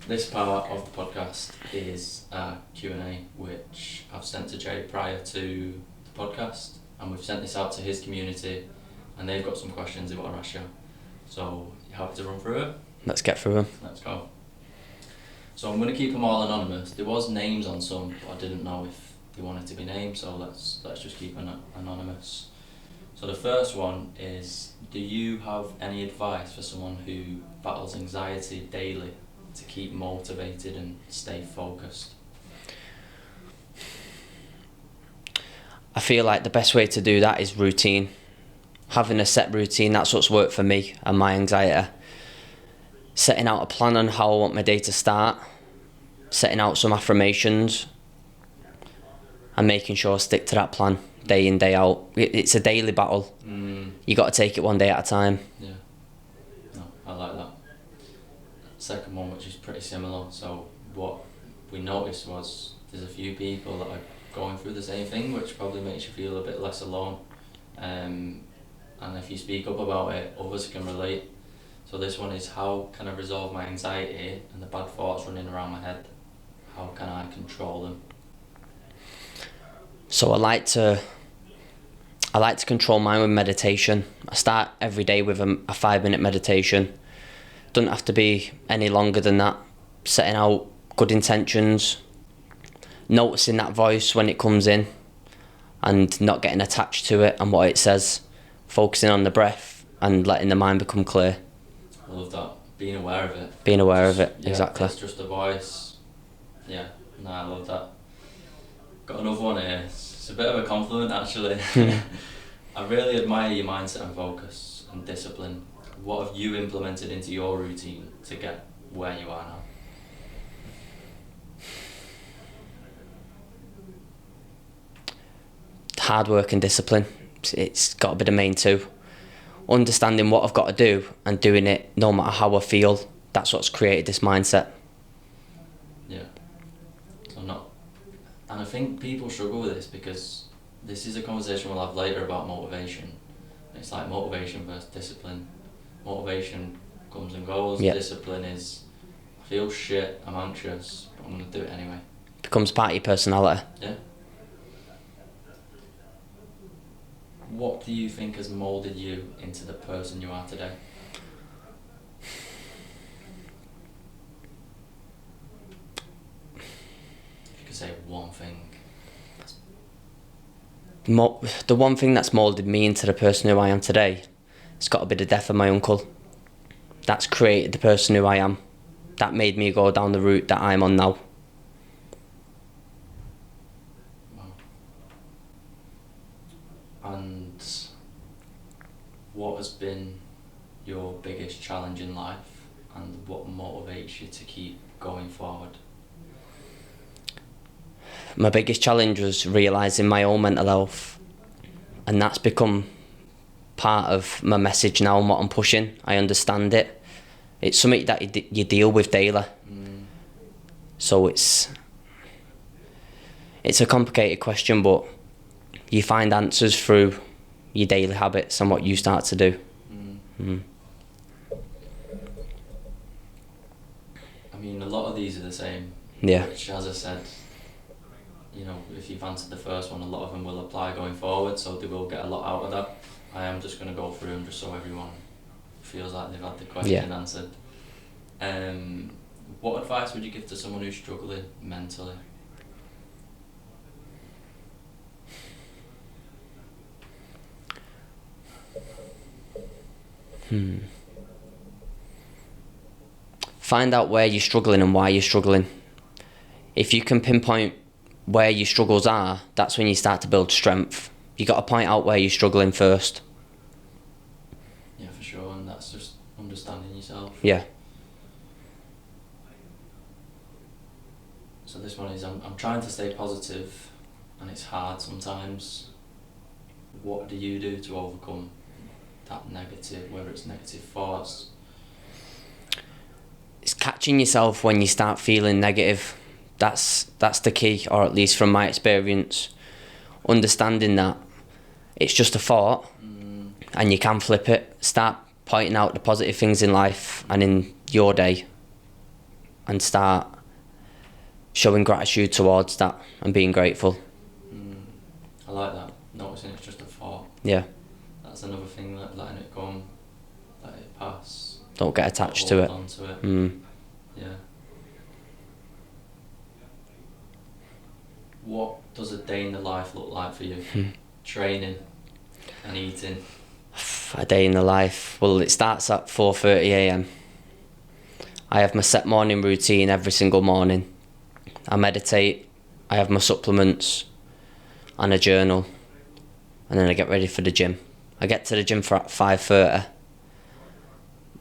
This part of the podcast is a Q&A which I've sent to Jay prior to the podcast, and we've sent this out to his community and they've got some questions they want to ask you. So, you happy to run through it? Let's get through them. Let's go. So I'm going to keep them all anonymous. There was names on some, but I didn't know if they wanted to be named, so let's just keep them anonymous. So the first one is, do you have any advice for someone who battles anxiety daily to keep motivated and stay focused? I feel like the best way to do that is routine. Having a set routine, that's what's worked for me and my anxiety. Setting out a plan on how I want my day to start, setting out some affirmations, and making sure I stick to that plan day in, day out. It's a daily battle. You got to take it one day at a time. Yeah. No, I like that. Second one, which is pretty similar. So what we noticed was there's a few people that are going through the same thing, which probably makes you feel a bit less alone. And if you speak up about it, others can relate. So this one is, how can I resolve my anxiety and the bad thoughts running around my head? How can I control them? So I like to control mine with meditation. I start every day with a 5-minute meditation. Doesn't have to be any longer than that. Setting out good intentions, noticing that voice when it comes in and not getting attached to it and what it says, focusing on the breath and letting the mind become clear. I love that. Being aware of it. Being aware of it, Yeah, exactly. It's just a voice. Yeah, no, I love that. Got another one here. It's a bit of a compliment, actually. I really admire your mindset and focus and discipline. What have you implemented into your routine to get where you are now? Hard work and discipline. It's got to be the main two. Understanding what I've got to do and doing it no matter how I feel. That's what's created this mindset. Yeah. And I think people struggle with this because this is a conversation we'll have later about motivation. It's like motivation versus discipline. Motivation comes and goes. Yep. Discipline is, I feel shit, I'm anxious, but I'm going to do it anyway. Becomes part of your personality. Yeah. What do you think has moulded you into the person you are today? If you could say one thing. The one thing that's moulded me into the person who I am today, it's got to be the death of my uncle. That's created the person who I am. That made me go down the route that I'm on now. And what has been your biggest challenge in life, and what motivates you to keep going forward? My biggest challenge was realising my own mental health, and that's become part of my message now and what I'm pushing. I understand it. It's something that you deal with daily. So it's a complicated question, but you find answers through your daily habits and what you start to do. I mean, a lot of these are the same. Yeah. Which, as I said, you know, if you've answered the first one, a lot of them will apply going forward, so they will get a lot out of that. I am just going to go through them just so everyone feels like they've had the question answered. What advice would you give to someone who's struggling mentally? Find out where you're struggling and why you're struggling. If you can pinpoint where your struggles are, that's when you start to build strength. You got to point out where you're struggling first. Yeah, for sure, and that's just understanding yourself. Yeah. So this one is, I'm trying to stay positive, and it's hard sometimes. What do you do to overcome that negative, whether it's negative thoughts? It's catching yourself when you start feeling negative. That's the key, or at least from my experience. Understanding that it's just a thought, and you can flip it. Start pointing out the positive things in life and in your day. and start showing gratitude towards that and being grateful. I like that. Noticing it's just a thought. Yeah. That's another thing, like letting it come, let it pass. Don't get attached to it. Hold on to it. Yeah. What does a day in the life look like for you? Training and eating. A day in the life. Well, it starts at 4:30 a.m. I have my set morning routine every single morning. I meditate, I have my supplements and a journal, and then I get ready for the gym. I get to the gym for 5:30.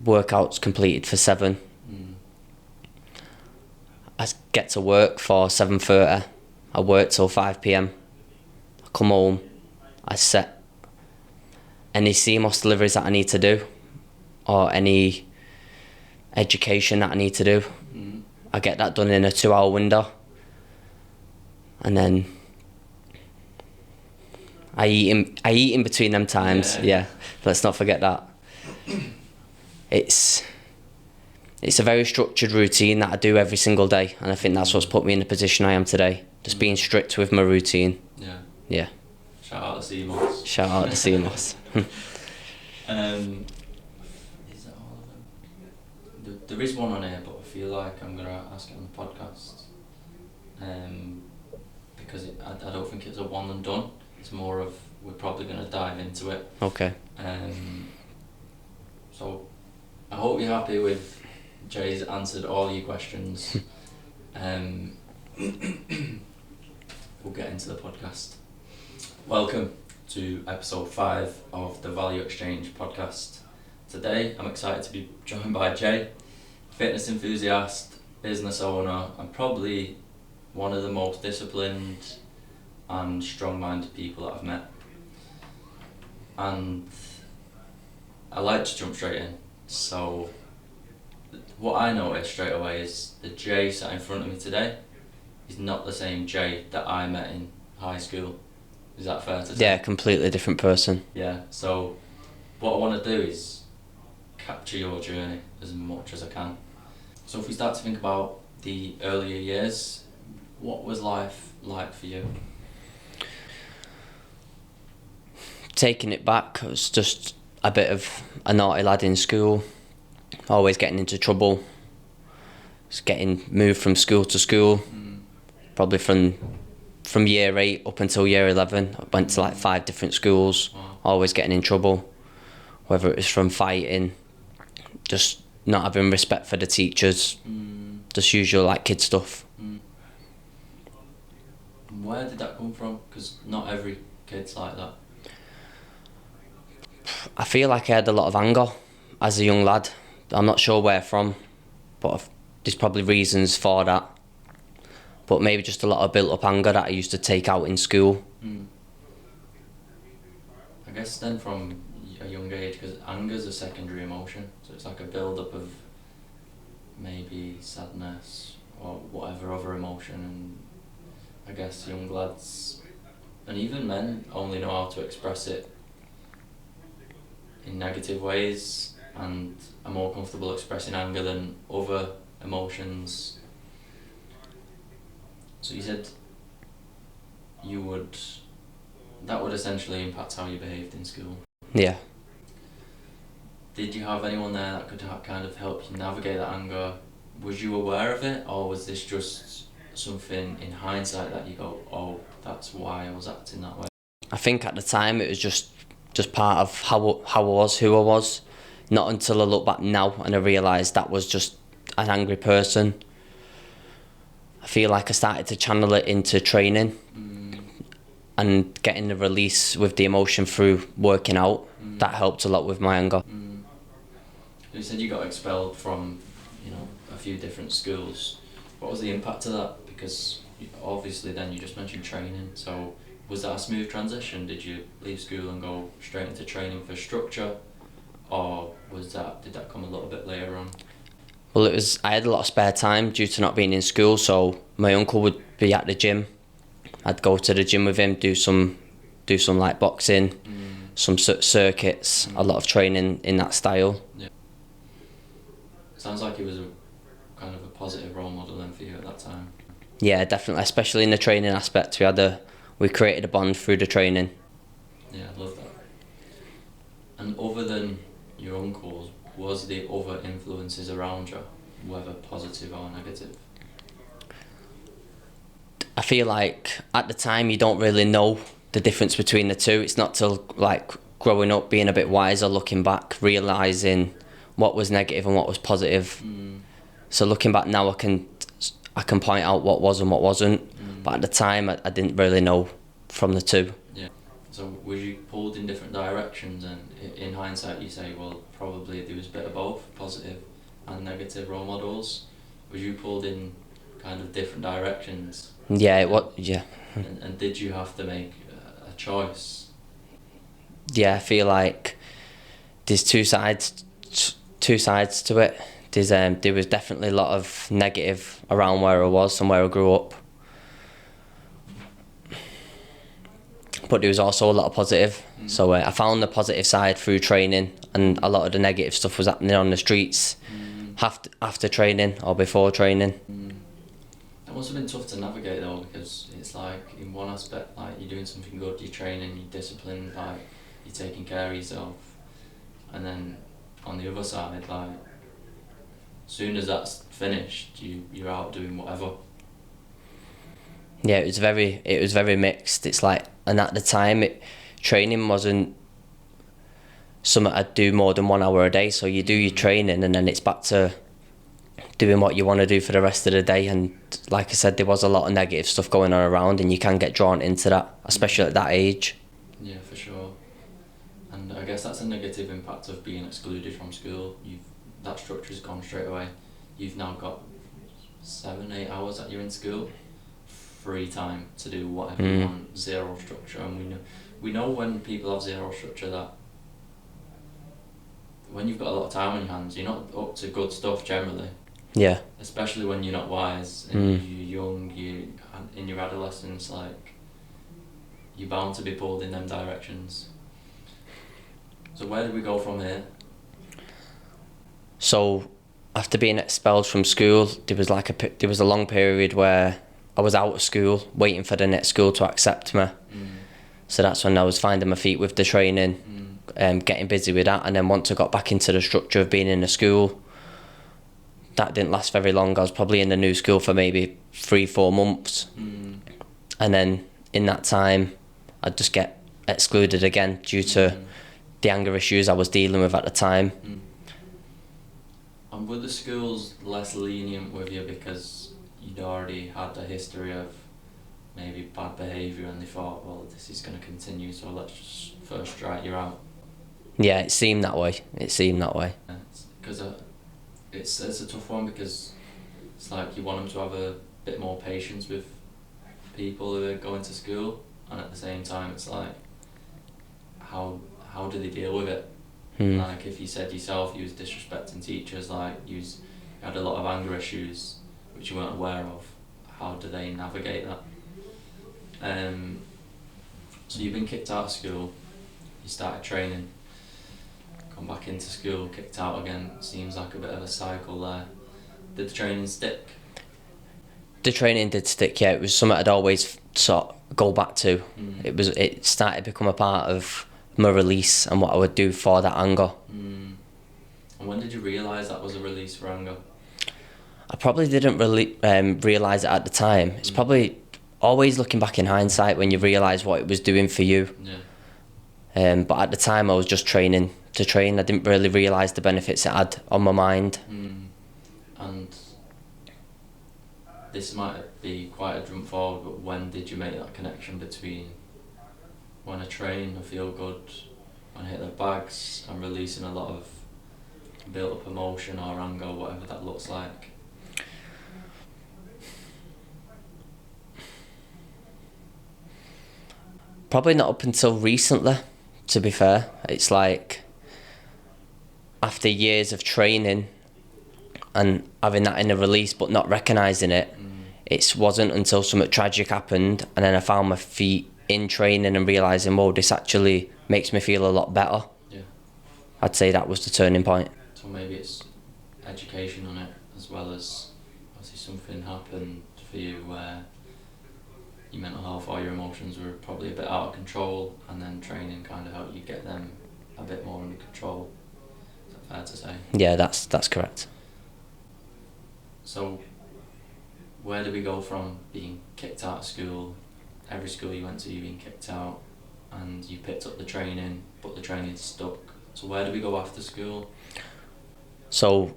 Workouts completed for 7. I get to work for 7:30. I work till 5 p.m. I come home, I set any CMOS deliveries that I need to do, or any education that I need to do. I get that done in a 2-hour window, and then I eat in between them times. Yeah, let's not forget that. It's a very structured routine that I do every single day, and I think that's what's put me in the position I am today. Just being strict with my routine. Yeah. Shout out to CMOS. Shout out to CMOS. Is that all of them? There is one on here, but I feel like I'm going to ask it on the podcast. Because I don't think it's a one and done. It's more of, we're probably going to dive into it. Okay. So I hope you're happy with Jay's answered all your questions. We'll get into the podcast. Welcome to episode 5 of the Value Exchange podcast. Today I'm excited to be joined by Jay, fitness enthusiast, business owner, and probably one of the most disciplined and strong-minded people that I've met. And I like to jump straight in. So what I noticed straight away is the Jay sat in front of me today is not the same Jay that I met in high school. Is that fair to say? Yeah, completely different person. Yeah, so what I want to do is capture your journey as much as I can. So if we start to think about the earlier years, what was life like for you? Taking it back, I was just a bit of a naughty lad in school, always getting into trouble, just getting moved from school to school, probably from year 8 up until year 11. I went to like 5 different schools, always getting in trouble, whether it was from fighting, just not having respect for the teachers, just usual like kid stuff. Where did that come from? Because not every kid's like that. I feel like I had a lot of anger as a young lad. I'm not sure where from, but there's probably reasons for that. But maybe just a lot of built up anger that I used to take out in school. I guess then from a young age, because anger's a secondary emotion, so it's like a build up of maybe sadness or whatever other emotion, and I guess young lads and even men only know how to express it in negative ways and are more comfortable expressing anger than other emotions. So you said that would essentially impact how you behaved in school. Yeah. Did you have anyone there that could kind of help you navigate that anger? Was you aware of it, or was this just something in hindsight that you go, oh, that's why I was acting that way? I think at the time it was just part of how I was, who I was. Not until I look back now and I realised that was just an angry person. I feel like I started to channel it into training and getting the release with the emotion through working out. That helped a lot with my anger. You said you got expelled from, a few different schools. What was the impact of that? Because obviously then you just mentioned training, so was that a smooth transition? Did you leave school and go straight into training for structure, or did that come a little bit later on? Well, I had a lot of spare time due to not being in school, so my uncle would be at the gym. I'd go to the gym with him, do some like boxing, some circuits, a lot of training in that style. Yeah. Sounds like he was a kind of a positive role model then for you at that time? Yeah, definitely, especially in the training aspect. We created a bond through the training. Yeah, I love that. And other than your uncles, was there other influences around you, whether positive or negative? I feel like at the time you don't really know the difference between the two. It's not till like growing up, being a bit wiser, looking back, realising what was negative and what was positive. So looking back now, I can point out what was and what wasn't. But at the time, I didn't really know from the two. Yeah. So were you pulled in different directions, and in hindsight you say, well, probably there was a bit of both, positive and negative role models. Was you pulled in kind of different directions? Yeah, yeah. And did you have to make a choice? Yeah, I feel like there's two sides to it. There was definitely a lot of negative around where I was and where I grew up, but there was also a lot of positive. So I found the positive side through training, and a lot of the negative stuff was happening on the streets after training or before training. That must have been tough to navigate though, because it's like in one aspect, like you're doing something good, you're training, you're disciplined, like you're taking care of yourself, and then on the other side, like as soon as that's finished, you're out doing whatever. Yeah, it was very mixed. It's like, and at the time, training wasn't something I'd do more than 1 hour a day. So you do your training, and then it's back to doing what you want to do for the rest of the day. And like I said, there was a lot of negative stuff going on around, and you can get drawn into that, especially at that age. Yeah, for sure. And I guess that's a negative impact of being excluded from school. That structure's gone straight away. You've now got 7-8 hours that you're in school, free time to do whatever you want, zero structure. And we know when people have zero structure that when you've got a lot of time on your hands, you're not up to good stuff generally. Yeah. Especially when you're not wise and you're young, you in your adolescence, like you're bound to be pulled in them directions. So where did we go from here? So after being expelled from school, there was a long period where I was out of school, waiting for the next school to accept me. So that's when I was finding my feet with the training, getting busy with that. And then once I got back into the structure of being in a school, that didn't last very long. I was probably in the new school for maybe 3-4 months. And then in that time, I'd just get excluded again due to the anger issues I was dealing with at the time. And were the schools less lenient with you because you'd already had a history of maybe bad behaviour and they thought, well, this is going to continue, so let's just first strike you out? Yeah, it seemed that way. Because it's a tough one, because it's like you want them to have a bit more patience with people who are going to school, and at the same time it's like how do they deal with it? Like if you said yourself you was disrespecting teachers, like you had a lot of anger issues which you weren't aware of, how do they navigate that? So you've been kicked out of school, you started training, come back into school, kicked out again. Seems like a bit of a cycle there. Did the training stick? The training did stick, yeah. It was something I'd always sort of go back to. It started to become a part of my release and what I would do for that anger. And when did you realise that was a release for anger? I probably didn't really realise it at the time. It's probably always looking back in hindsight when you realise what it was doing for you. Yeah. But at the time I was just training to train. I didn't really realise the benefits it had on my mind. And this might be quite a jump forward, but when did you make that connection between when I train, I feel good, when I hit the bags, I'm releasing a lot of built up emotion or anger, whatever that looks like? Probably not up until recently, to be fair. It's like after years of training and having that in a release but not recognising it, it wasn't until something tragic happened and then I found my feet in training and realising, whoa, this actually makes me feel a lot better. Yeah. I'd say that was the turning point. So maybe it's education on it as well as something happened for you where your mental health or your emotions were probably a bit out of control, and then training kind of helped you get them a bit more under control. Is that fair to say? Yeah, that's correct. So where do we go from being kicked out of school, every school you went to you've been kicked out, and you picked up the training but the training's stuck, so where do we go after school? So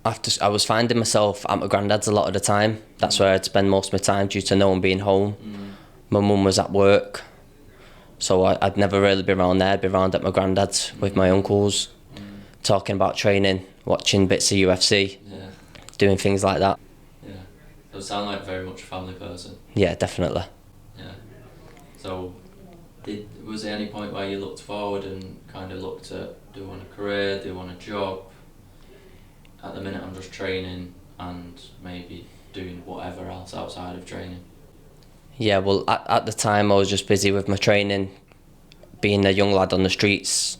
after I was finding myself at my granddad's a lot of the time. That's where I'd spend most of my time due to no one being home. My mum was at work, so I'd never really be around there. I'd be around at my granddad's with my uncles, talking about training, watching bits of UFC, Yeah. doing things like that. Yeah. So you sound like very much a family person. Yeah, definitely. Yeah. So was there any point where you looked forward and kind of looked at, do I want a career, do I want a job? At the minute I'm just training and maybe doing whatever else outside of training. Yeah, well, at the time I was just busy with my training, being a young lad on the streets,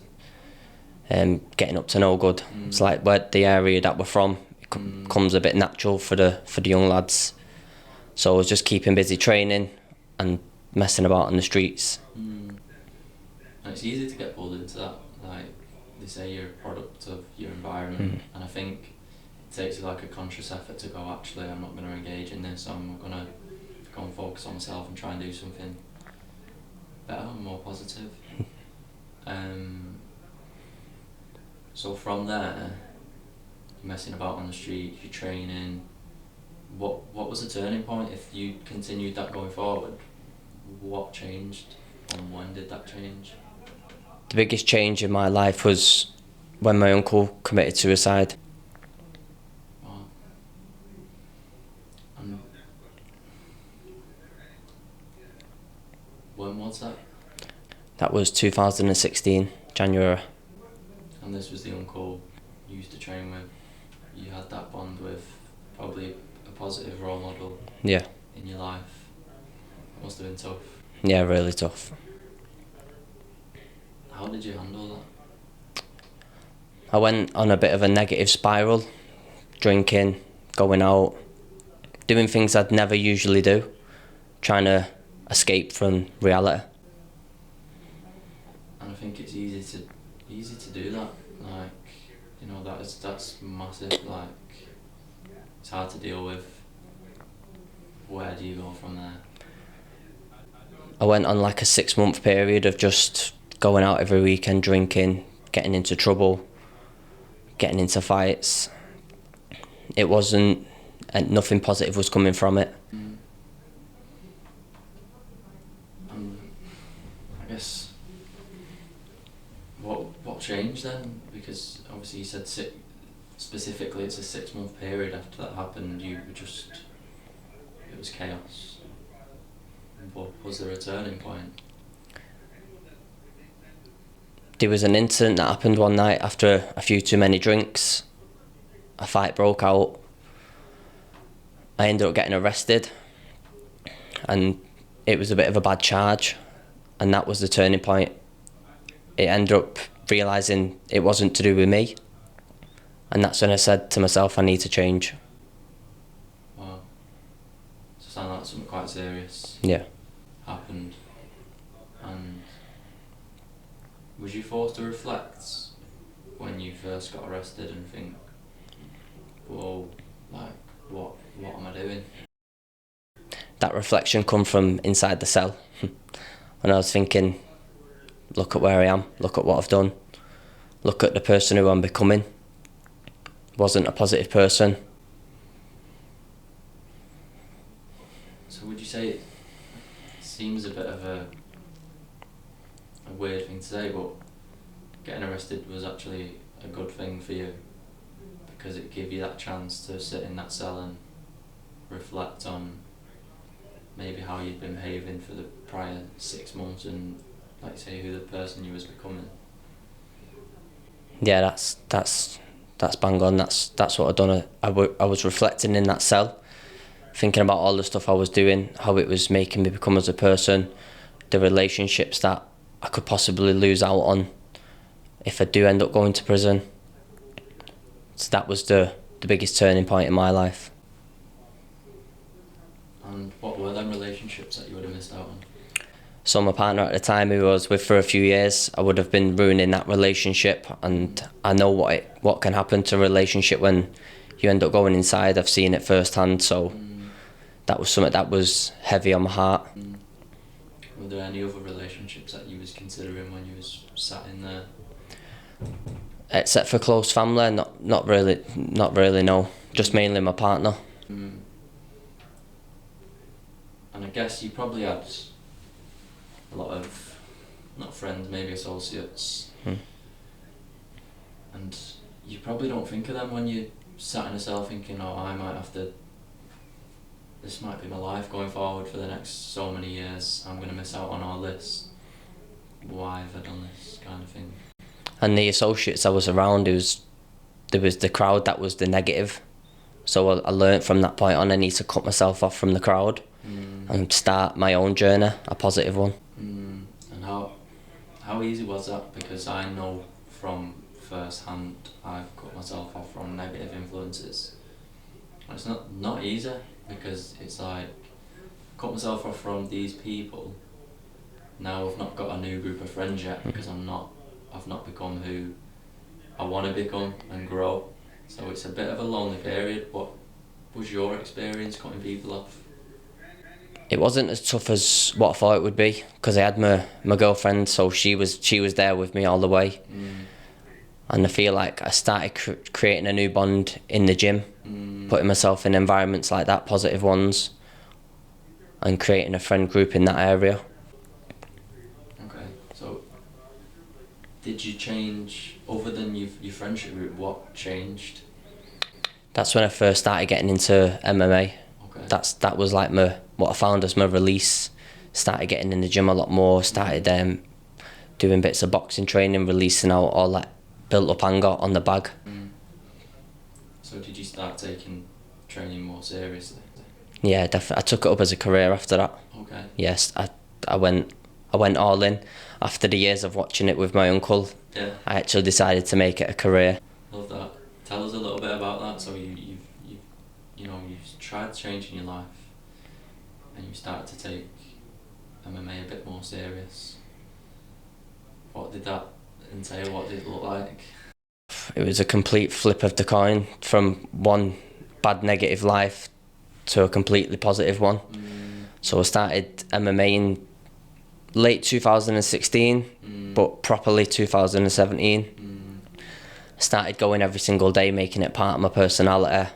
getting up to no good. It's like where the area that we're from, it comes a bit natural for the young lads. So I was just keeping busy training and messing about on the streets. And it's easy to get pulled into that. Like they say, you're a product of your environment, and I think it takes like a conscious effort to go, actually I'm not going to engage in this, I'm going to go and focus on myself and try and do something better and more positive. So from there, you're messing about on the street, you're training. What was the turning point? If you continued that going forward, what changed and when did that change? The biggest change in my life was when my uncle committed suicide. Wow. And when was that? That was 2016, January. And this was the uncle you used to train with. You had that bond with, probably a positive role model. Yeah. In your life. It must have been tough. Yeah, really tough. How did you handle that? I went on a bit of a negative spiral, drinking, going out, doing things I'd never usually do, trying to escape from reality. And I think it's easy to do that. Like, you know, that's massive. Like, it's hard to deal with. Where do you go from there? I went on like a 6-month period of just going out every weekend, drinking, getting into trouble, getting into fights. It wasn't, and nothing positive was coming from it. I guess, what changed then? Because obviously you said specifically it's a 6-month period after that happened. You were just, it was chaos. What was there a turning point? There was an incident that happened one night after a few too many drinks. A fight broke out. I ended up getting arrested, and it was a bit of a bad charge, and that was the turning point. It ended up realising it wasn't to do with me, and that's when I said to myself, I need to change. Wow. So it sounded like something quite serious. Yeah. Happened. And was you forced to reflect when you first got arrested and think, whoa, like, what am I doing? That reflection come from inside the cell. When I was thinking, look at where I am, look at what I've done, look at the person who I'm becoming. Wasn't a positive person. So would you say it seems a bit of a weird thing to say, but getting arrested was actually a good thing for you because it gave you that chance to sit in that cell and reflect on maybe how you'd been behaving for the prior 6 months and, like you say, who the person you was becoming. Yeah, that's bang on. That's what I'd done. I was reflecting in that cell, thinking about all the stuff I was doing, how it was making me become as a person, the relationships that I could possibly lose out on if I do end up going to prison. So that was the biggest turning point in my life. And what were them relationships that you would have missed out on? So my partner at the time, who I was with for a few years, I would have been ruining that relationship, and I know what can happen to a relationship when you end up going inside. I've seen it firsthand, so that was something that was heavy on my heart. Were there any other relationships that you was considering when you was sat in there? Except for close family, not really, no. Just mainly my partner. And I guess you probably had a lot of, not friends, maybe associates. And you probably don't think of them when you sat in a cell thinking, oh, I might have to, this might be my life going forward for the next so many years. I'm going to miss out on all this. Why have I done this kind of thing? And the associates I was around, there was the crowd that was the negative. So I learnt from that point on I need to cut myself off from the crowd and start my own journey, a positive one. And how easy was that? Because I know from first hand I've cut myself off from negative influences. And it's not easy, because it's like, cut myself off from these people. Now I've not got a new group of friends yet, because I've not become who I want to become and grow. So it's a bit of a lonely period. What was your experience cutting people off? It wasn't as tough as what I thought it would be, because I had my girlfriend, so she was there with me all the way. And I feel like I started creating a new bond in the gym, putting myself in environments like that, positive ones, and creating a friend group in that area. Okay, so did you change, other than your friendship group, what changed? That's when I first started getting into MMA. Okay. That was like what I found as my release. Started getting in the gym a lot more, started doing bits of boxing training, releasing out all that built up anger on the bag. So did you start taking training more seriously? Yeah, definitely. I took it up as a career after that. Okay. Yes, I went all in. After the years of watching it with my uncle, Yeah. I actually decided to make it a career. Love that. Tell us a little bit about that. So you've tried changing your life, and you started to take MMA a bit more serious. What did that entail? What did it look like? It was a complete flip of the coin, from one bad negative life to a completely positive one. So I started MMA in late 2016, but properly 2017. Started going every single day, making it part of my personality.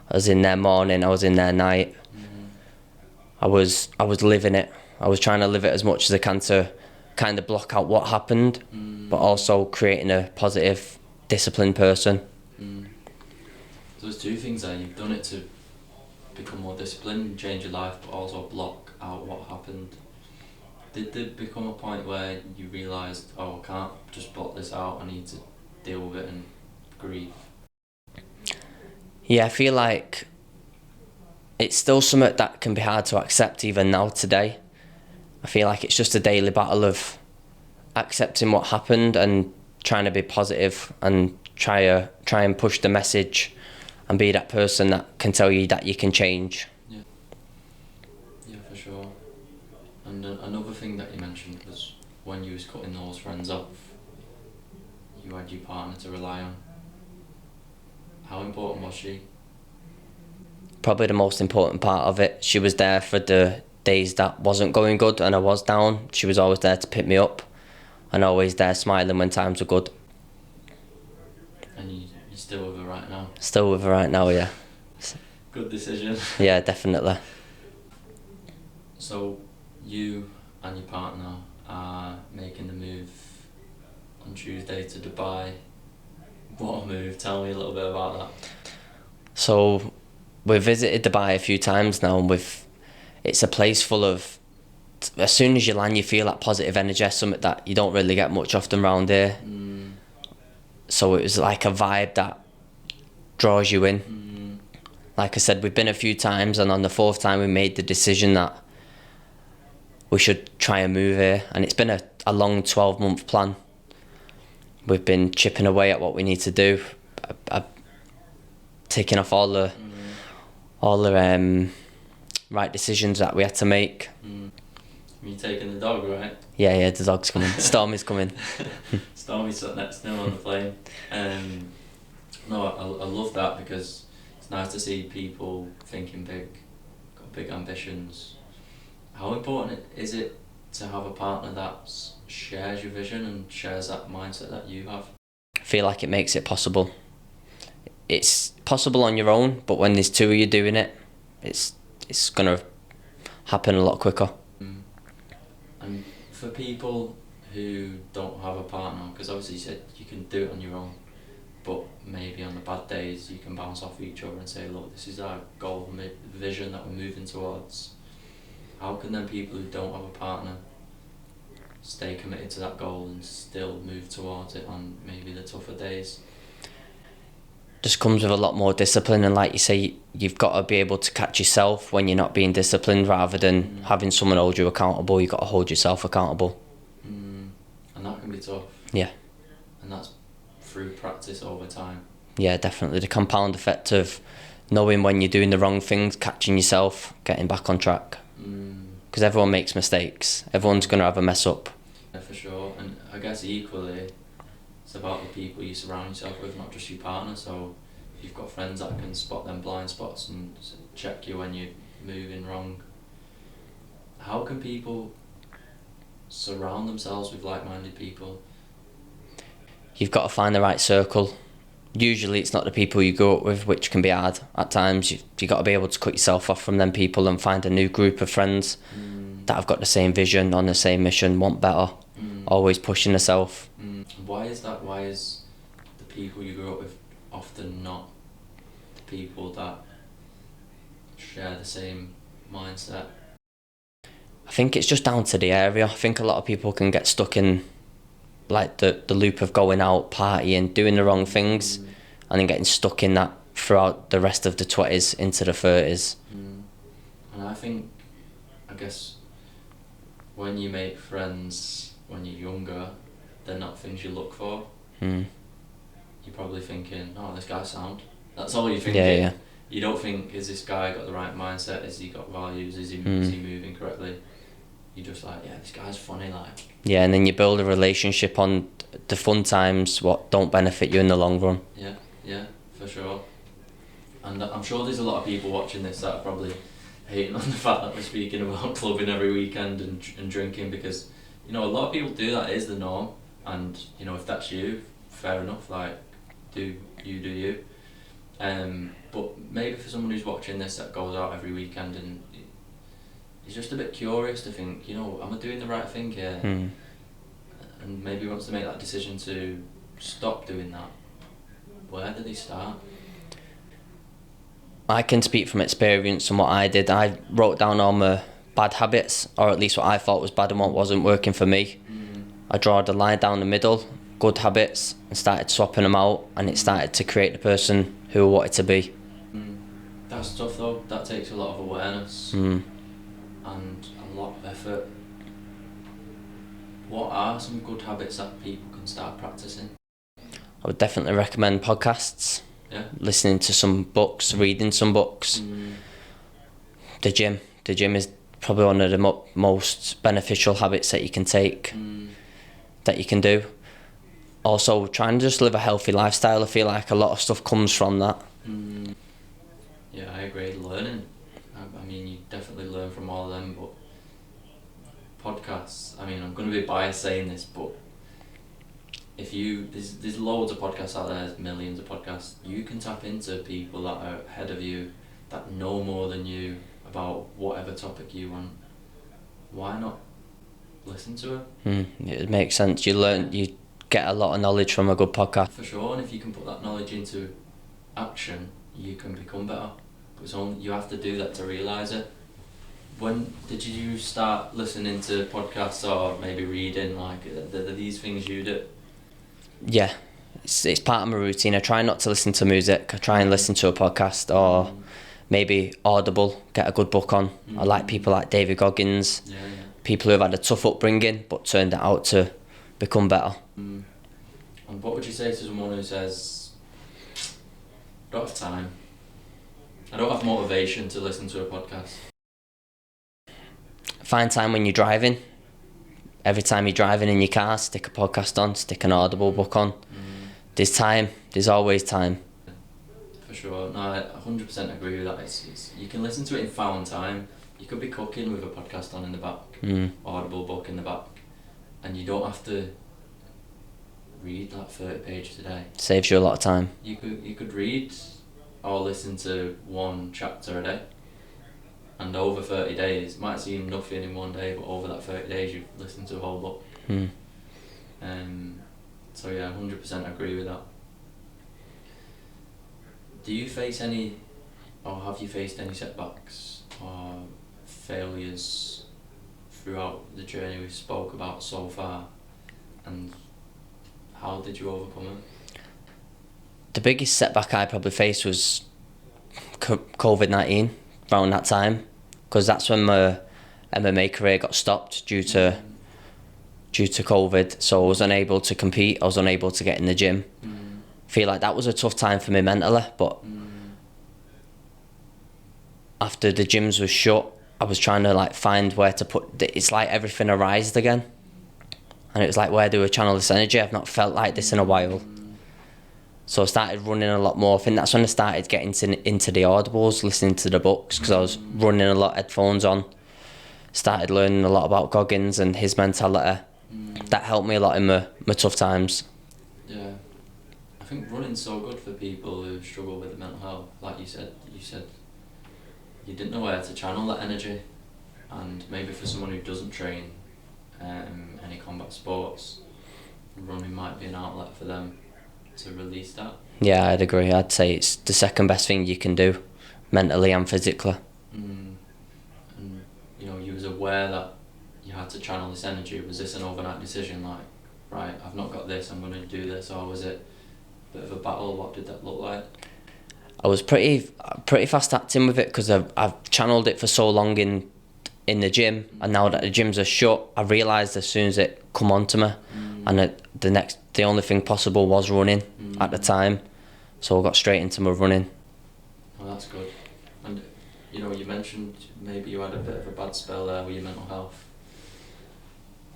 I was in there morning, I was in there night. I was living it. I was trying to live it as much as I can to kind of block out what happened, but also creating a positive, disciplined person. So there's two things there. You've done it to become more disciplined, change your life, but also block out what happened. Did there become a point where you realised, oh, I can't just block this out, I need to deal with it and grieve? Yeah, I feel like it's still something that can be hard to accept even now today. I feel like it's just a daily battle of accepting what happened and trying to be positive and try and push the message and be that person that can tell you that you can change. Yeah, for sure. And another thing that you mentioned was when you was cutting those friends off, you had your partner to rely on. How important was she? Probably the most important part of it. She was there for the days that wasn't going good and I was down. She was always there to pick me up, and always there smiling when times were good. And you're still with her right now? Still with her right now, yeah. Good decision. Yeah, definitely. So you and your partner are making the move on Tuesday to Dubai. What a move. Tell me a little bit about that. So we've visited Dubai a few times now, and it's a place full of, as soon as you land you feel that positive energy, something that you don't really get much often around here. So it was like a vibe that draws you in. Like I said, we've been a few times, and on the fourth time we made the decision that we should try and move here, and it's been a long 12-month plan. We've been chipping away at what we need to do, taking off all the right decisions that we had to make. You taking the dog, right? Yeah, the dog's coming. Stormy's coming. Stormy's sat next to him on the plane. No, I love that because it's nice to see people thinking big, got big ambitions. How important is it to have a partner that shares your vision and shares that mindset that you have? I feel like it makes it possible. It's possible on your own, but when there's two of you doing it, it's gonna happen a lot quicker. And for people who don't have a partner, because obviously you said you can do it on your own, but maybe on the bad days you can bounce off each other and say, look, this is our goal, vision that we're moving towards. How can then people who don't have a partner stay committed to that goal and still move towards it on maybe the tougher days? Just comes with a lot more discipline, and like you say, you've got to be able to catch yourself when you're not being disciplined, rather than having someone hold you accountable. You've got to hold yourself accountable. And that can be tough. Yeah. And that's through practice over time. Yeah, definitely. The compound effect of knowing when you're doing the wrong things, catching yourself, getting back on track. Because everyone makes mistakes. Everyone's going to have a mess up. Yeah, for sure. And I guess equally, it's about the people you surround yourself with, not just your partner. So you've got friends that can spot them blind spots and check you when you're moving wrong. How can people surround themselves with like-minded people? You've got to find the right circle. Usually it's not the people you grow up with, which can be hard at times. You've got to be able to cut yourself off from them people and find a new group of friends that have got the same vision, on the same mission, want better, always pushing yourself. Why is that? Why is the people you grew up with often not the people that share the same mindset? I think it's just down to the area. I think a lot of people can get stuck in like the loop of going out, partying, doing the wrong things, and then getting stuck in that throughout the rest of the 20s into the 30s. And I guess when you make friends when you're younger, they're not things you look for. You're probably thinking, oh, this guy's sound. That's all you're thinking. Yeah. You don't think, is this guy got the right mindset? Has he got values? Is he moving correctly? You're just like, yeah, this guy's funny, like. Yeah, and then you build a relationship on the fun times, what don't benefit you in the long run. Yeah, for sure. And I'm sure there's a lot of people watching this that are probably hating on the fact that we're speaking about clubbing every weekend and drinking, because, you know, a lot of people do that. It is the norm. And, you know, if that's you, fair enough, like, do you. But maybe for someone who's watching this that goes out every weekend and he's just a bit curious to think, you know, am I doing the right thing here? And maybe wants to make that decision to stop doing that. Where did he start? I can speak from experience and what I did. I wrote down all my bad habits, or at least what I thought was bad and what wasn't working for me. I draw the line down the middle, good habits, and started swapping them out, and it started to create the person who I wanted to be. That's tough though. That takes a lot of awareness and a lot of effort. What are some good habits that people can start practicing? I would definitely recommend podcasts. Yeah. Listening to some books, reading some books. The gym is probably one of the most beneficial habits that you can take, that you can do. Also, trying to just live a healthy lifestyle. I feel like a lot of stuff comes from that. Yeah, I agree. Learning. I mean, you definitely learn from all of them, but podcasts, I mean, I'm going to be biased saying this, but if there's loads of podcasts out there, there's millions of podcasts. You can tap into people that are ahead of you, that know more than you about whatever topic you want. Why not listen to it? It makes sense. You get a lot of knowledge from a good podcast. For sure, and if you can put that knowledge into action, you can become better. But you have to do that to realise it. When did you start listening to podcasts or maybe reading? Like, are these things you do? Yeah, it's part of my routine. I try not to listen to music. I try and listen to a podcast or maybe Audible, get a good book on. I like people like David Goggins, people who have had a tough upbringing but turned it out to become better. And what would you say to someone who says, I don't have time, I don't have motivation to listen to a podcast? find time when you're driving. Every time you're driving in your car, stick a podcast on, stick an Audible book on. There's time. There's always time. For sure. No, I 100% agree with that. You can listen to it in found time. You could be cooking with a podcast on in the back, Audible book in the back, and you don't have to read like 30 pages a day. Saves you a lot of time. You could read or listen to one chapter a day, and over 30 days, it might seem nothing in one day, but over that 30 days you've listened to a whole book. So yeah, 100% agree with that. Do you face any, or have you faced any setbacks or failures throughout the journey we spoke about so far, and how did you overcome it? The biggest setback I probably faced was COVID-19 around that time, because that's when my MMA career got stopped due to COVID. So I was unable to compete. I was unable to get in the gym. Feel like that was a tough time for me mentally, but after the gyms were shut, I was trying to like find where to put. It's like everything arised again, and it was like, where do I channel this energy? I've not felt like this in a while. So I started running a lot more. I think that's when I started getting into the audibles, listening to the books, because I was running a lot, headphones on. Started learning a lot about Goggins and his mentality. That helped me a lot in my tough times. Yeah, I think running's so good for people who struggle with mental health. Like you said you didn't know where to channel that energy, and maybe for someone who doesn't train any combat sports, running might be an outlet for them to release that. Yeah, I'd agree. I'd say it's the second best thing you can do, mentally and physically. And you was aware that you had to channel this energy. Was this an overnight decision, like, right, I've not got this, I'm going to do this, or was it a bit of a battle? What did that look like? I was pretty fast acting with it, because I've channeled it for so long in the gym, and now that the gyms are shut, I realised as soon as it come onto me, and the only thing possible was running at the time, so I got straight into my running. Oh, that's good. And you mentioned maybe you had a bit of a bad spell there with your mental health.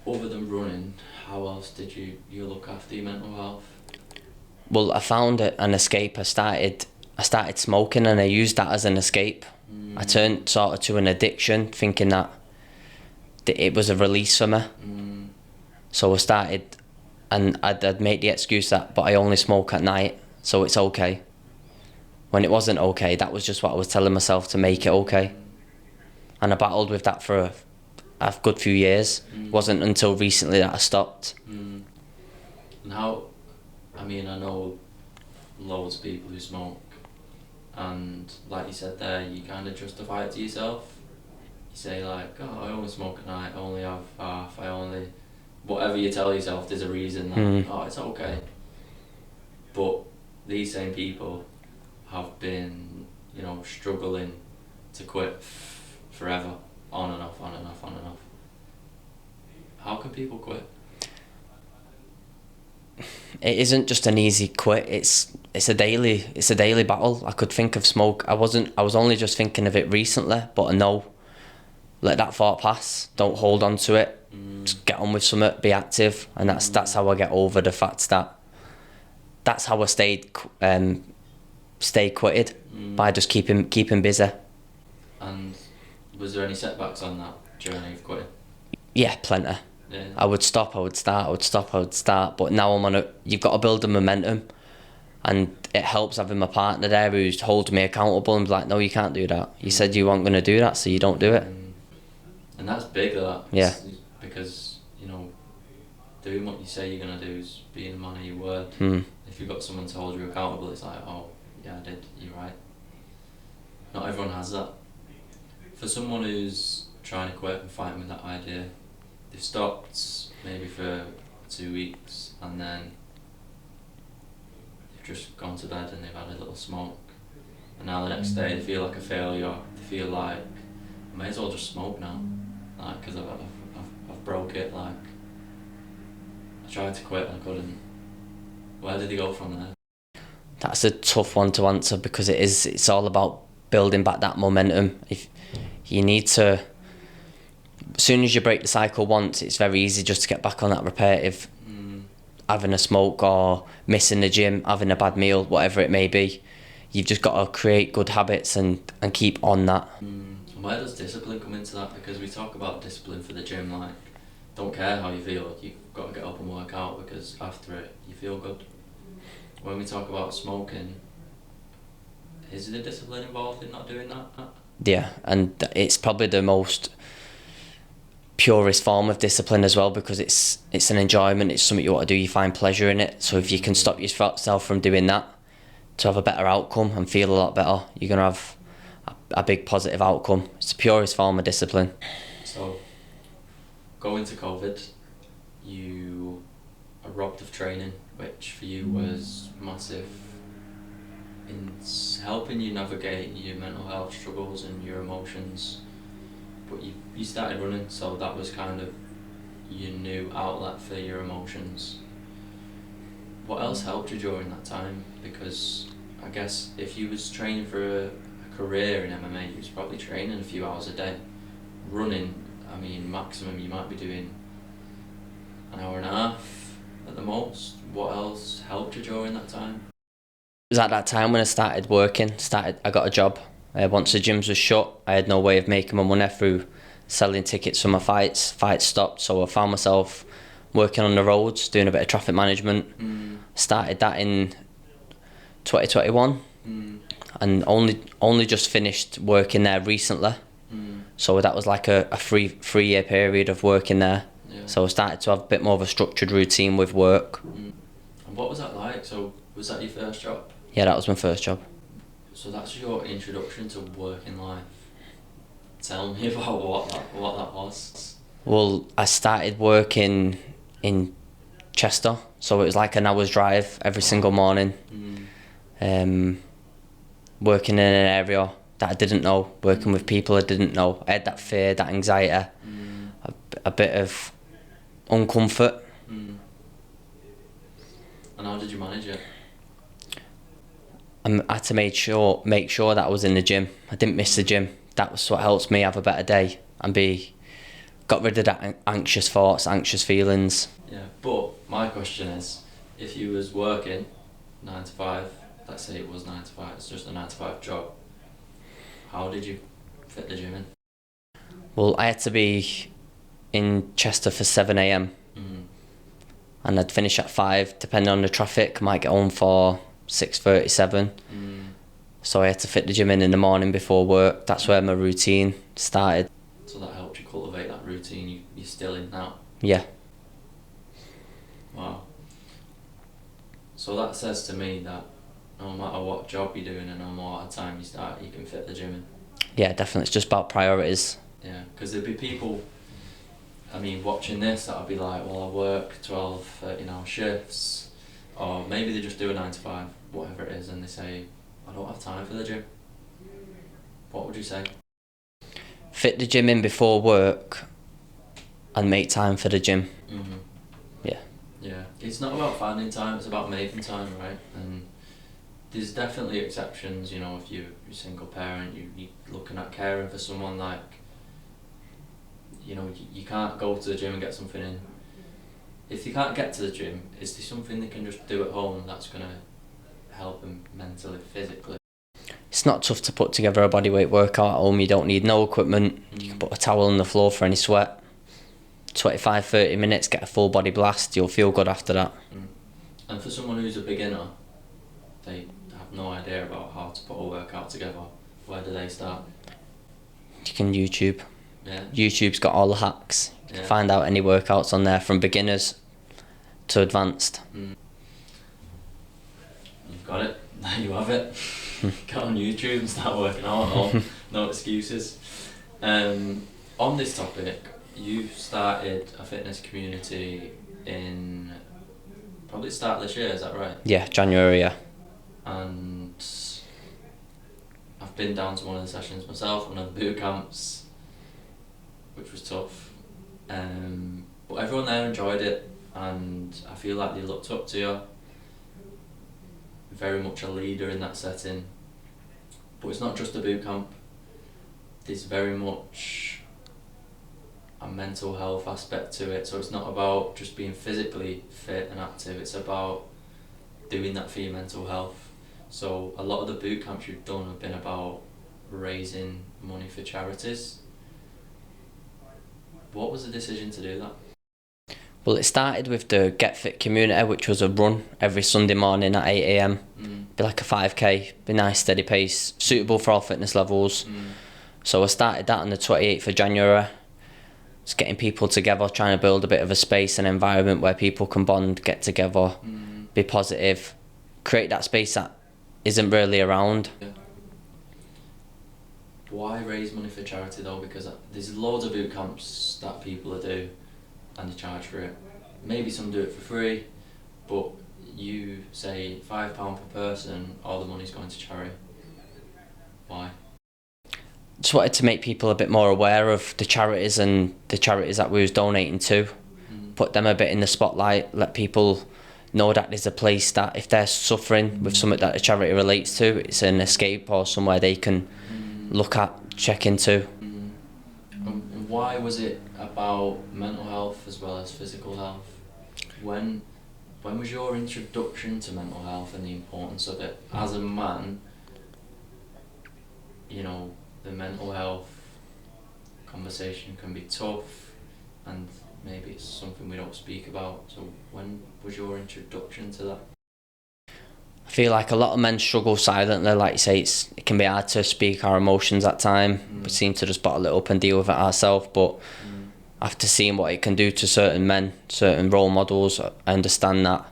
Other than running, how else did you look after your mental health? Well, I found it an escape. I started smoking, and I used that as an escape. I turned sort of to an addiction, thinking that it was a release for me. So I started, and I'd make the excuse that, but I only smoke at night, so it's okay. When it wasn't okay, that was just what I was telling myself to make it okay. And I battled with that for a good few years. It wasn't until recently that I stopped. And how, I know loads of people who smoke, and like you said there, you kind of justify it to yourself. You say like, oh, I only smoke at night, I only have half, whatever you tell yourself, there's a reason that, oh, it's okay. But these same people have been, struggling to quit forever, on and off. How can people quit? It isn't just an easy quit. It's a daily battle. I could think of smoke. I was only just thinking of it recently, but I know, let that thought pass. Don't hold on to it. Just get on with something. Be active, and that's how I get over the fact that that's how I stayed quitted, by just keeping busy. And was there any setbacks on that journey of quitting? Yeah, plenty. Yeah. I would stop, I would start, but now you've got to build the momentum, and it helps having my partner there who's holds me accountable and be like, no, you can't do that. You said you weren't going to do that, so you don't do it. And that's big, that. Yeah. Because, doing what you say you're going to do is being a man of your word. If you've got someone to hold you accountable, it's like, oh, yeah, I did, you're right. Not everyone has that. For someone who's trying to quit and fighting with that idea, they've stopped maybe for 2 weeks, and then they've just gone to bed and they've had a little smoke, and now the next day they feel like a failure. They feel like, I may as well just smoke now, like, because I've broke it. Like, I tried to quit and I couldn't. Where did they go from there? That's a tough one to answer, because it's all about building back that momentum. If you need to, as soon as you break the cycle once, it's very easy just to get back on that repetitive, having a smoke or missing the gym, having a bad meal, whatever it may be. You've just got to create good habits and keep on that. And where does discipline come into that? Because we talk about discipline for the gym, like, don't care how you feel, you've got to get up and work out because after it you feel good. When we talk about smoking, is there discipline involved in not doing that? Yeah, and it's probably the most purest form of discipline as well, because it's an enjoyment, it's something you want to do, you find pleasure in it. So if you can stop yourself from doing that to have a better outcome and feel a lot better, you're going to have a big positive outcome. It's the purest form of discipline. So, going to COVID, you are robbed of training, which for you was massive in helping you navigate your mental health struggles and your emotions. But you started running, so that was kind of your new outlet for your emotions. What else helped you during that time? Because I guess if you was training for a career in MMA, you was probably training a few hours a day. Running, I mean, maximum you might be doing an hour and a half at the most. What else helped you during that time? It was at that time when I started working. I got a job. Once the gyms were shut, I had no way of making my money through selling tickets for my fights. Fights stopped, so I found myself working on the roads, doing a bit of traffic management. Started that in 2021, and only just finished working there recently. So that was like a 3-year period of working there. Yeah. So I started to have a bit more of a structured routine with work. And what was that like? So was that your first job? Yeah, that was my first job. So that's your introduction to working life. Tell me about what that was. Well, I started working in Chester, so it was like an hour's drive every single morning. Working in an area that I didn't know, working with people I didn't know. I had that fear, that anxiety, a bit of uncomfort. And how did you manage it? I had to make sure that I was in the gym. I didn't miss the gym. That was what helps me have a better day and got rid of that anxious thoughts, anxious feelings. Yeah, but my question is, if you was working 9 to 5, let's say it was 9 to 5, it's just a 9 to 5 job, how did you fit the gym in? Well, I had to be in Chester for 7 a.m. And I'd finish at 5, depending on the traffic. Might get home for 6:37. So I had to fit the gym in the morning before work. That's where my routine started. So that helped you cultivate that routine you're still in now? Yeah. Wow. So that says to me that no matter what job you're doing and no matter what time you start, you can fit the gym in. Yeah, definitely. It's just about priorities. Yeah, because there'd be people, I mean, watching this that'll be like, well, I work 12, 13-hour shifts, or maybe they just do a 9 to 5, whatever it is, and they say, I don't have time for the gym. What would you say? Fit the gym in before work and make time for the gym. Yeah. Yeah, it's not about finding time, it's about making time, right? And there's definitely exceptions, if you're a single parent, you're looking at caring for someone, like, you can't go to the gym and get something in. If you can't get to the gym, is there something they can just do at home that's going to help them mentally, physically? It's not tough to put together a bodyweight workout at home. You don't need no equipment. You can put a towel on the floor for any sweat. 25-30 minutes, get a full body blast. You'll feel good after that. And for someone who's a beginner, they have no idea about how to put a workout together, where do they start? You can YouTube. Yeah. YouTube's got all the hacks. You can find out any workouts on there from beginners to advanced. You've got it. There you have it. Get on YouTube and start working out at home. No excuses. On this topic, you started a fitness community in probably the start of this year, is that right? Yeah, January, yeah. And I've been down to one of the sessions myself, one of the boot camps, which was tough. But everyone there enjoyed it, and I feel like they looked up to you. Very much a leader in that setting. But it's not just a boot camp. There's very much a mental health aspect to it. So it's not about just being physically fit and active, it's about doing that for your mental health. So a lot of the boot camps you've done have been about raising money for charities. What was the decision to do that? Well, it started with the Get Fit community, which was a run every Sunday morning at 8 a.m. Be like a 5k, be nice, steady pace, suitable for all fitness levels. So I started that on the 28th of January. Just getting people together, trying to build a bit of a space and environment where people can bond, get together, be positive, create that space that isn't really around. Yeah. Why raise money for charity though? Because there's loads of boot camps that people do and they charge for it. Maybe some do it for free, but you say £5 per person, all the money's going to charity. Why? Just wanted to make people a bit more aware of the charities and the charities that we was donating to. Put them a bit in the spotlight, let people know that there's a place that if they're suffering with something that the charity relates to, it's an escape or somewhere they can look at, check into. And why was it about mental health as well as physical health? When was your introduction to mental health and the importance of it? As a man, you know, the mental health conversation can be tough and maybe it's something we don't speak about. So when was your introduction to that? I feel like a lot of men struggle silently, like you say, it can be hard to speak our emotions at time. We seem to just bottle it up and deal with it ourselves, but after seeing what it can do to certain men, certain role models, I understand that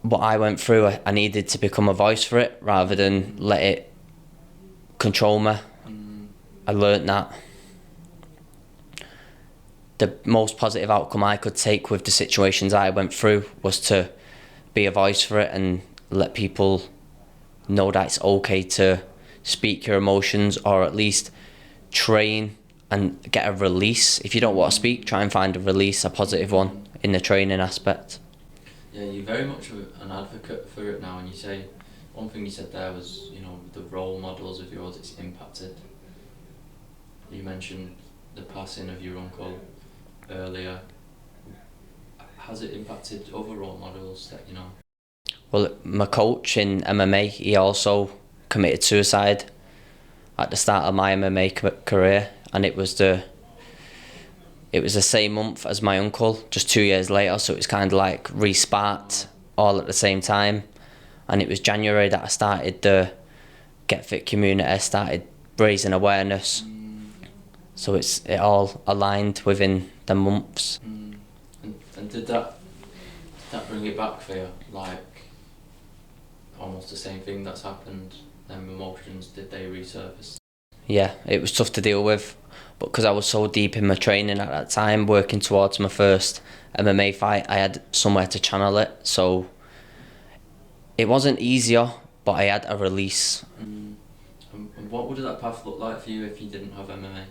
what I went through, I needed to become a voice for it rather than let it control me. I learnt that the most positive outcome I could take with the situations I went through was to be a voice for it and let people know that it's okay to speak your emotions, or at least train and get a release. If you don't want to speak, try and find a release, a positive one in the training aspect. Yeah, you're very much an advocate for it now, and you say, one thing you said there was, you know, the role models of yours it's impacted. You mentioned the passing of your uncle earlier. Has it impacted other role models that you know? Well, my coach in MMA, he also committed suicide at the start of my MMA career, and it was the same month as my uncle, just 2 years later, so it's kind of like re-sparked all at the same time. And it was January that I started the Get Fit community, I started raising awareness. So it all aligned within the months. And did that bring it back for you? Like, almost the same thing that's happened, them emotions, did they resurface? Yeah, it was tough to deal with, but because I was so deep in my training at that time, working towards my first MMA fight, I had somewhere to channel it. So it wasn't easier, but I had a release. And what would that path look like for you if you didn't have MMA?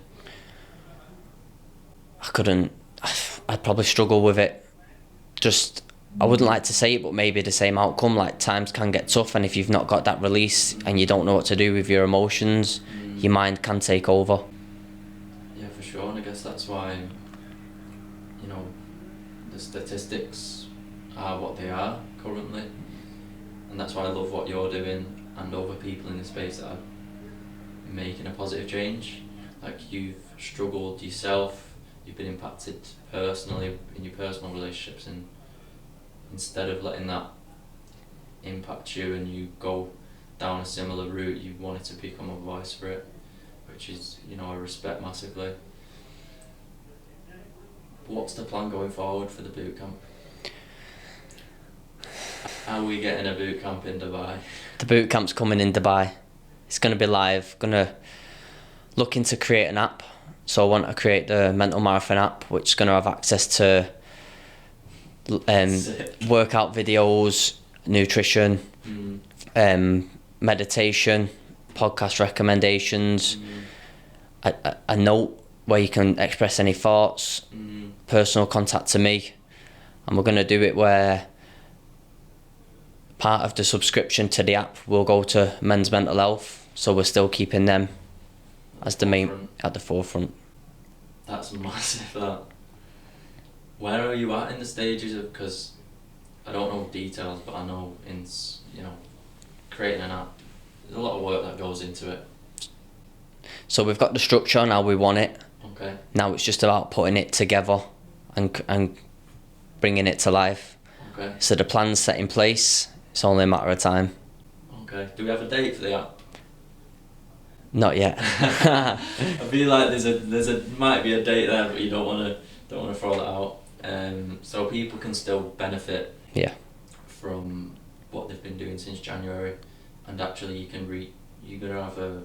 I'd probably struggle with it. Just, I wouldn't like to say it, but maybe the same outcome. Like, times can get tough, and if you've not got that release and you don't know what to do with your emotions, your mind can take over. Yeah, for sure, and I guess that's why, you know, the statistics are what they are currently, and that's why I love what you're doing and other people in the space that are making a positive change. Like, you've struggled yourself, you've been impacted personally in your personal relationships, and instead of letting that impact you and you go down a similar route, you wanted to become a voice for it, which is, you know, I respect massively. What's the plan going forward for the boot camp? How are we getting a boot camp in Dubai? The boot camp's coming in Dubai. It's going to be live. Looking to create an app. So I want to create the Mental Marathon app, which is going to have access to workout videos, nutrition, meditation, podcast recommendations, a note where you can express any thoughts, personal contact to me. And we're going to do it where part of the subscription to the app will go to men's mental health, so we're still keeping them as the main Forefront. at the forefront. That's massive. That. Where are you at in the stages of? Because I don't know details, but I know creating an app, there's a lot of work that goes into it. So we've got the structure and how we want it. Okay. Now it's just about putting it together and bringing it to life. Okay. So the plan's set in place. It's only a matter of time. Okay. Do we have a date for the app? Not yet. I feel like there's might be a date there, but you don't want to throw that out. So people can still benefit. Yeah. From what they've been doing since January, and actually you're gonna have a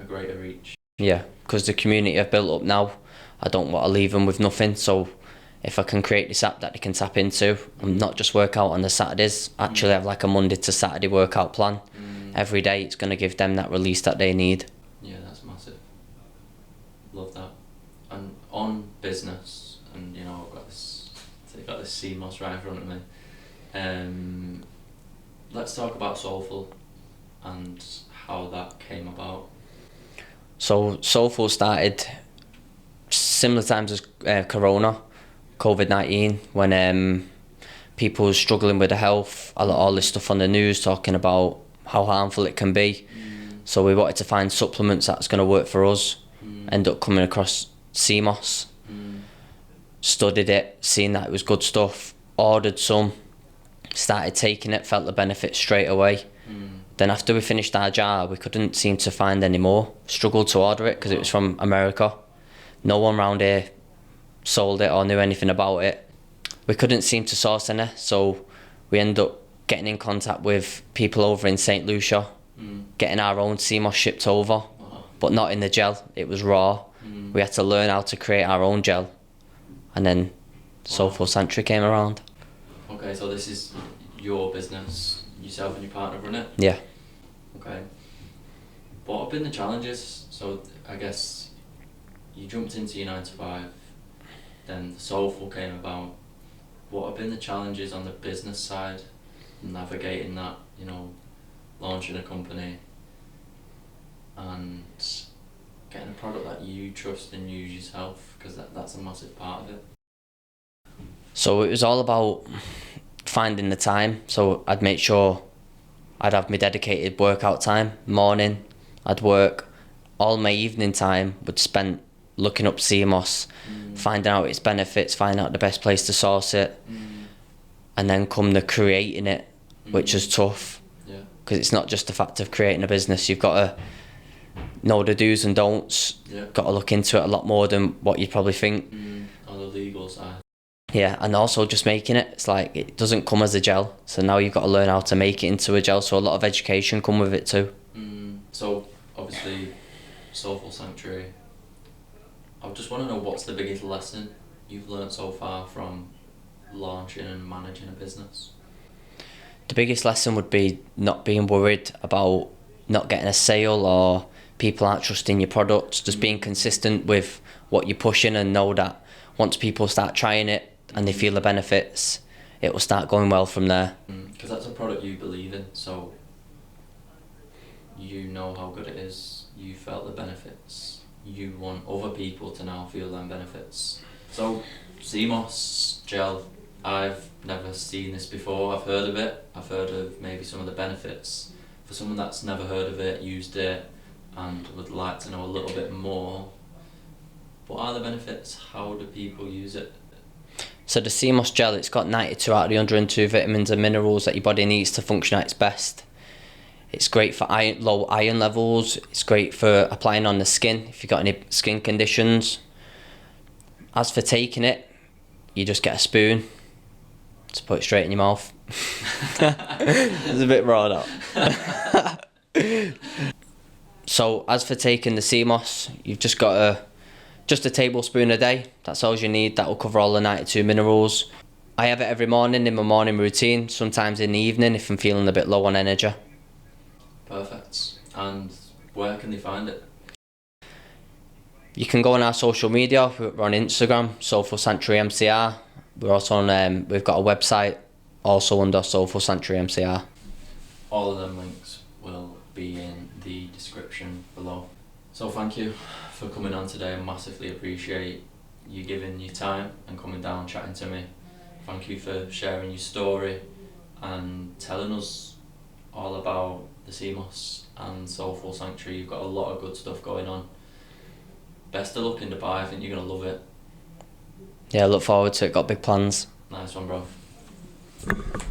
greater reach. Yeah, because the community I've built up now, I don't want to leave them with nothing. So if I can create this app that they can tap into and not just work out on the Saturdays, actually have like a Monday to Saturday workout plan. Every day, it's going to give them that release that they need. Yeah, that's massive. Love that. And on business, and I've got this CMOS right in front of me. Let's talk about Soulful and how that came about. So Soulful started similar times as Corona, COVID-19, when people were struggling with their health, all this stuff on the news talking about how harmful it can be. So we wanted to find supplements that's going to work for us. End up coming across CMOS, studied it, seen that it was good stuff, ordered some, started taking it, felt the benefits straight away. Then after we finished our jar, we couldn't seem to find any more. Struggled to order it because it was from America. No one around here sold it or knew anything about it. We couldn't seem to source any, so we ended up getting in contact with people over in St. Lucia, getting our own CMOS shipped over, but not in the gel, it was raw. We had to learn how to create our own gel, and then Soulful Sanctuary came around. Okay, so this is your business, yourself and your partner run it? Yeah. Okay. What have been the challenges? So I guess you jumped into your 9 to 5, then the Soulful came about. What have been the challenges on the business side, navigating that, launching a company and getting a product that you trust and use yourself, because that's a massive part of it. So it was all about finding the time. So I'd make sure I'd have my dedicated workout time. Morning, I'd work. All my evening time would spend looking up CMOS, finding out its benefits, finding out the best place to source it, and then come to creating it, which is tough. Yeah. Because it's not just the fact of creating a business. You've got to know the do's and don'ts. Yeah. Got to look into it a lot more than what you'd probably think. On the legal side. Yeah, and also just making it. It's like it doesn't come as a gel, so now you've got to learn how to make it into a gel. So a lot of education come with it too. So obviously, Soulful Sanctuary. I just want to know, what's the biggest lesson you've learned so far from launching and managing a business? The biggest lesson would be not being worried about not getting a sale or people aren't trusting your products. Just being consistent with what you're pushing, and know that once people start trying it and they feel the benefits, it will start going well from there. Because that's a product you believe in, so you know how good it is, you felt the benefits, you want other people to now feel them benefits. So CMOS gel, I've never seen this before. I've heard of it, I've heard of maybe some of the benefits. For someone that's never heard of it, used it, and would like to know a little bit more, what are the benefits? How do people use it? So the CMOS gel, it's got 92 out of the 102 vitamins and minerals that your body needs to function at its best. It's great for low iron levels. It's great for applying on the skin if you've got any skin conditions. As for taking it, you just get a spoon, just put it straight in your mouth. It's a bit raw that. So as for taking the CMOS, you've just got just a tablespoon a day. That's all you need. That will cover all the 92 minerals. I have it every morning in my morning routine, sometimes in the evening if I'm feeling a bit low on energy. Perfect. And where can they find it? You can go on our social media. We're on Instagram, Soulful Sanctuary MCR. We're also on, we've got a website also under Soulful Sanctuary MCR. All of them links will be in the description below. So thank you for coming on today. I massively appreciate you giving your time and coming down chatting to me. Thank you for sharing your story and telling us all about the CMOS and Soulful Sanctuary. You've got a lot of good stuff going on. Best of luck in Dubai. I think you're going to love it. Yeah, I look forward to it. Got big plans. Nice one, bro.